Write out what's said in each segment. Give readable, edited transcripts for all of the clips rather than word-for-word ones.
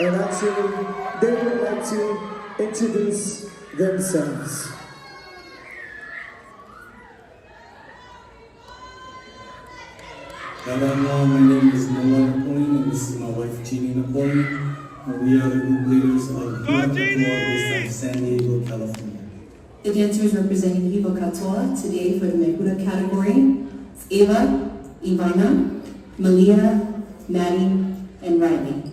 And actually, they would like to introduce themselves. Hello, my name is Mehura and this is my wife Jeannie Napoleon. We are the group leaders of Kātoa based out of San Diego, California. The dancers representing Hiva Kātoa today for the Mehura category is Eva, Ivana, Malia, Maddie, and Riley.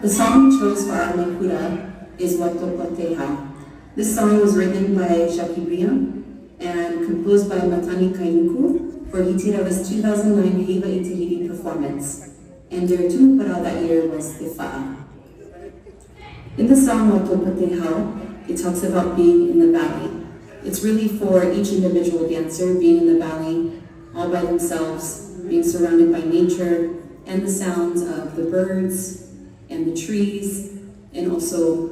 The song we chose for our Mehura is Watopateha. This song was written by Jacques Briand and composed by Matani Kainuku for Hitira's 2009 Hiva in Tahiti performance. And their tumupara that year was Ifa'a. In the song Watopateha, it talks about being in the valley. It's really for each individual dancer being in the valley all by themselves, being surrounded by nature and the sounds of the birds and the trees and also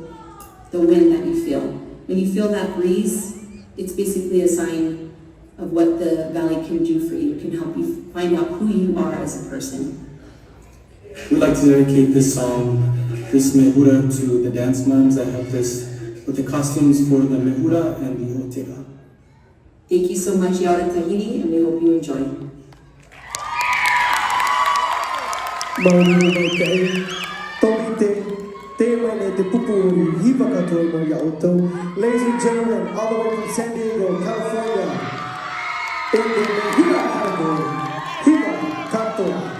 the wind that you feel. When you feel that breeze, it's basically a sign of what the valley can do for you. It can help you find out who you are as a person. We'd like to dedicate this song, this Mehura, to the dance moms that helped us with the costumes for the Mehura and the Otea. Thank you so much, Yaura Tahiti, and we hope you enjoy. Mauri te tomite te wene te pupuri Hiva Kātoa mo ia oto. Ladies and gentlemen, all the way from San Diego, California, in the Mehura category, Hiva Kātoa.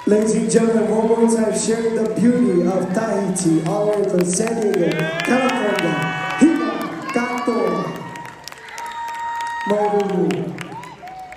Ladies and gentlemen, one more time sharing the beauty of Tahiti, all the way from San Diego, California.